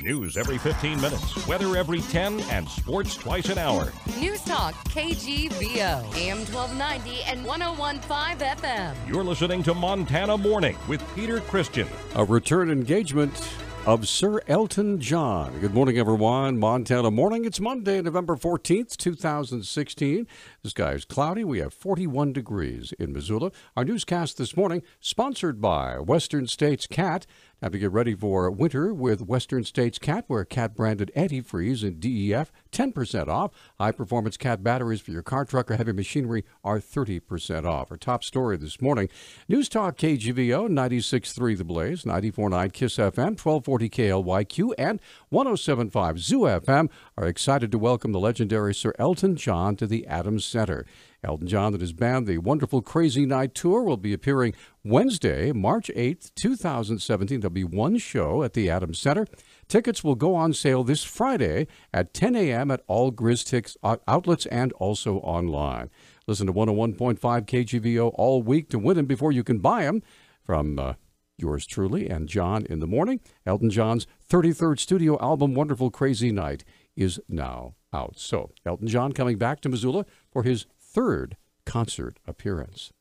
News every 15 minutes, weather every 10, and sports twice an hour. Newstalk KGVO, AM 1290 and 101.5 FM. You're listening to Montana Morning with Peter Christian. A return engagement of Sir Ellton John. Good morning, everyone. Montana Morning. It's Monday, November 14th, 2016. The sky is cloudy. We have 41 degrees in Missoula. Our newscast this morning sponsored by Western States Cat. Time to get ready for winter with Western States Cat, where cat-branded antifreeze and DEF 10% off. High-performance cat batteries for your car, truck, or heavy machinery are 30% off. Our top story this morning, Newstalk KGVO 96.3 The Blaze, 94.9 KISS FM, 1240 KLYQ, and 107.5 Zoo FM are excited to welcome the legendary Sir Ellton John to the Adams Center. Ellton John and his band, the Wonderful Crazy Night Tour, will be appearing Wednesday, March 8th, 2017. There'll be one show at the Adams Center. Tickets will go on sale this Friday at 10 a.m. at all Grizz outlets and also online. Listen to 101.5 KGVO all week to win them before you can buy them. From yours truly and John in the morning, Ellton John's 33rd studio album, Wonderful Crazy Night, is now out. So, Ellton John coming back to Missoula for his third concert appearance.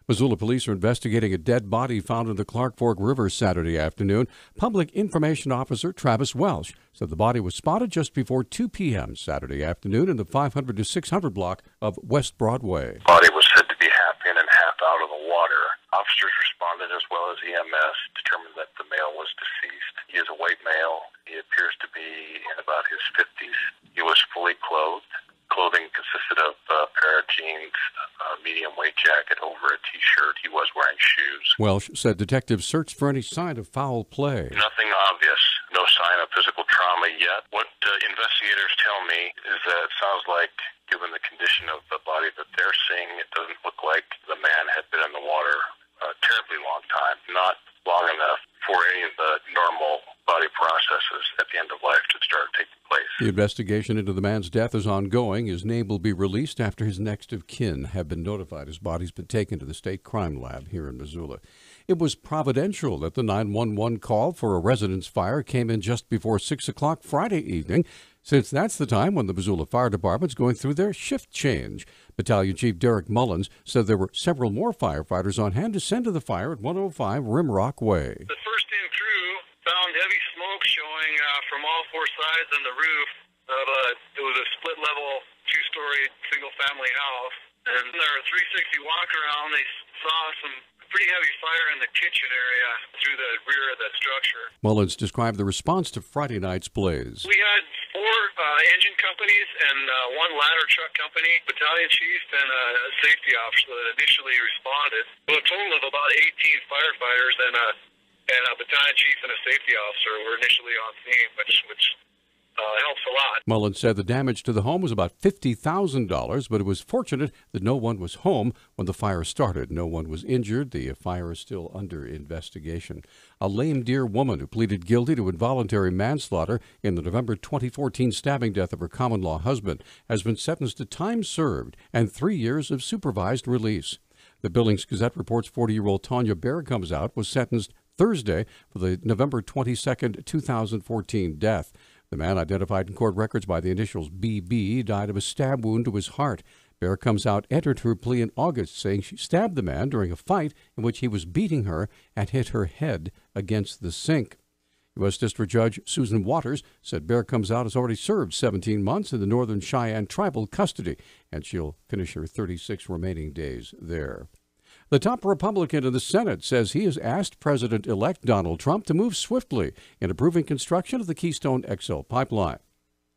Missoula police are investigating a dead body found in the Clark Fork River Saturday afternoon. Public Information Officer Travis Welsh said the body was spotted just before 2 p.m. Saturday afternoon in the 500 to 600 block of West Broadway. The body was said to be half in and half out of the water. Officers responded as well as EMS, determined that the male was deceased. He is a white male. He appears to be in about his 50s. He was fully clothed. Clothing consisted of a pair of jeans, a medium weight jacket over a T-shirt. He was wearing shoes. Welsh said detectives searched for any sign of foul play. Nothing obvious. No sign of physical trauma yet. What investigators tell me is that it sounds like, given the condition of the body that they're seeing, it doesn't look like the man had been in the water a terribly long time, not long enough for any of the normal body processes at the end of life to start taking place. The investigation into the man's death is ongoing. His name will be released after his next of kin have been notified. His body's been taken to the state crime lab here in Missoula. It was providential that the 911 call for a residence fire came in just before 6 o'clock Friday evening, since that's the time when the Missoula Fire Department's going through their shift change. Battalion Chief Derek Mullins said there were several more firefighters on hand to send to the fire at 105 Rimrock Way. The first-in crew found heavy smoke showing from all four sides on the roof of it was a split-level, two-story, single-family house. And their 360 walk-around, they saw some pretty heavy fire in the kitchen area through the rear of that structure. Mullins described the response to Friday night's blaze. We had four engine companies and one ladder truck company, battalion chief, and a safety officer that initially responded. So a total of about 18 firefighters and a battalion chief and a safety officer were initially on scene, which helps a lot. Mullins said the damage to the home was about $50,000, but it was fortunate that no one was home when the fire started. No one was injured. The fire is still under investigation. A Lame Deer woman who pleaded guilty to involuntary manslaughter in the November 2014 stabbing death of her common-law husband has been sentenced to time served and 3 years of supervised release. The Billings Gazette reports 40-year-old Tanya Bearcomes-Out was sentenced Thursday for the November 22, 2014 death. The man, identified in court records by the initials BB, died of a stab wound to his heart. Bearcomes-Out entered her plea in August, saying she stabbed the man during a fight in which he was beating her and hit her head against the sink. U.S. District Judge Susan Waters said Bearcomes-Out has already served 17 months in the Northern Cheyenne tribal custody, and she'll finish her 36 remaining days there. The top Republican in the Senate says he has asked President-elect Donald Trump to move swiftly in approving construction of the Keystone XL pipeline.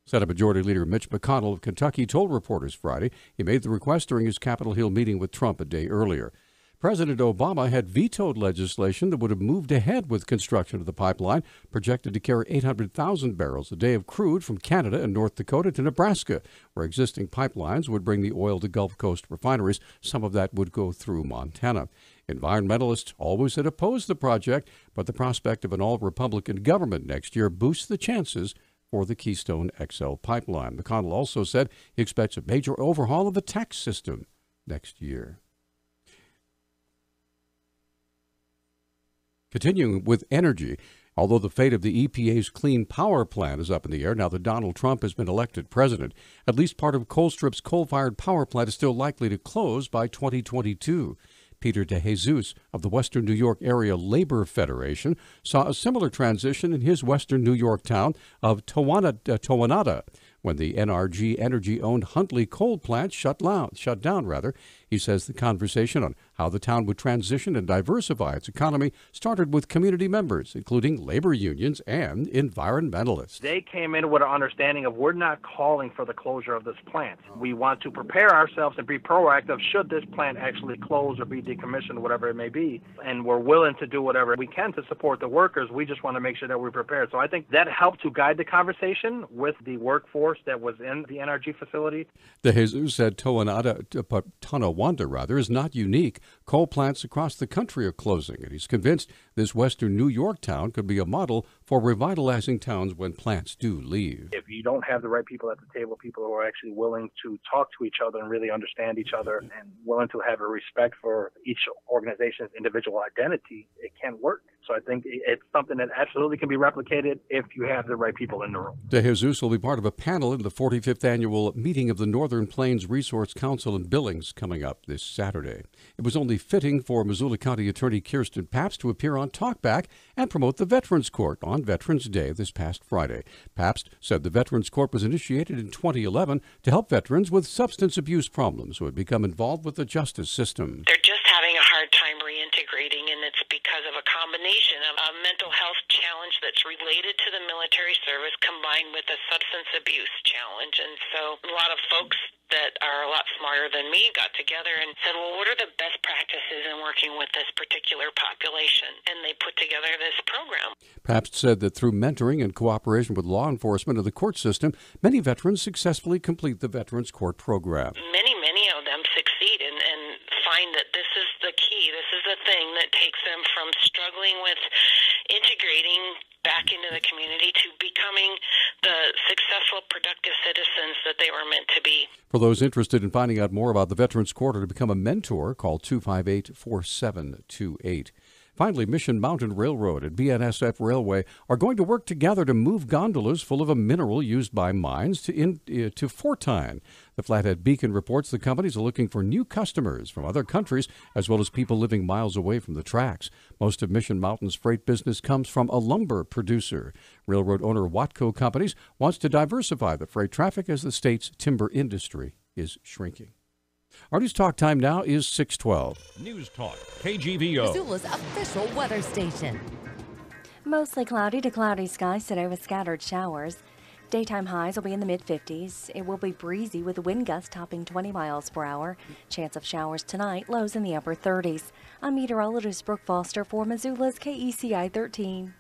Senate Majority Leader Mitch McConnell of Kentucky told reporters Friday he made the request during his Capitol Hill meeting with Trump a day earlier. President Obama had vetoed legislation that would have moved ahead with construction of the pipeline, projected to carry 800,000 barrels a day of crude from Canada and North Dakota to Nebraska, where existing pipelines would bring the oil to Gulf Coast refineries. Some of that would go through Montana. Environmentalists always had opposed the project, but the prospect of an all-Republican government next year boosts the chances for the Keystone XL pipeline. McConnell also said he expects a major overhaul of the tax system next year. Continuing with energy, Although the fate of the EPA's Clean Power Plan is up in the air now that Donald Trump has been elected president, at least part of Colstrip's coal-fired power plant is still likely to close by 2022. Peter DeJesus of the Western New York Area Labor Federation saw a similar transition in his Western New York town of Towanada, when the NRG Energy-owned Huntley coal plant shut down. He says the conversation on how the town would transition and diversify its economy started with community members, including labor unions and environmentalists. They came in with an understanding of we're not calling for the closure of this plant. We want to prepare ourselves and be proactive should this plant actually close or be decommissioned, whatever it may be. And we're willing to do whatever we can to support the workers. We just want to make sure that we're prepared. So I think that helped to guide the conversation with the workforce that was in the NRG facility. DeJesus said Tonawanda is not unique. Coal plants across the country are closing, and he's convinced this Western New York town could be a model for revitalizing towns when plants do leave. If you don't have the right people at the table, people who are actually willing to talk to each other and really understand each other and willing to have a respect for each organization's individual identity, it can work. So I think it's something that absolutely can be replicated if you have the right people in the room. DeJesus will be part of a panel in the 45th annual meeting of the Northern Plains Resource Council in Billings coming up this Saturday. It was only fitting for Missoula County Attorney Kirsten Pabst to appear on Talkback and promote the Veterans Court on Veterans Day this past Friday. Pabst said the Veterans Court was initiated in 2011 to help veterans with substance abuse problems who had become involved with the justice system. They're just having a hard time reintegrating, and it's because of a combination of a mental health challenge that's related to the military service combined with a substance abuse challenge. And so a lot of folks that are a lot smarter than me got together and said, well, what are the best practices in working with this particular population? And they put together this program. Pabst said that through mentoring and cooperation with law enforcement and the court system, many veterans successfully complete the Veterans Court program. Many of them succeed and find that this is the key. This is the thing that takes them from struggling with integrating back into the community to becoming the successful, productive citizens that they were meant to be. For those interested in finding out more about the Veterans Court or to become a mentor, call 258-4728. Finally, Mission Mountain Railroad and BNSF Railway are going to work together to move gondolas full of a mineral used by mines to Fortine. The Flathead Beacon reports the companies are looking for new customers from other countries as well as people living miles away from the tracks. Most of Mission Mountain's freight business comes from a lumber producer. Railroad owner Watco Companies wants to diversify the freight traffic as the state's timber industry is shrinking. Our news talk time now is 6:12. Newstalk, KGVO. Missoula's official weather station. Mostly cloudy to cloudy skies today with scattered showers. Daytime highs will be in the mid-50s. It will be breezy with wind gusts topping 20 miles per hour. Chance of showers tonight, lows in the upper 30s. I'm meteorologist Brooke Foster for Missoula's KECI 13.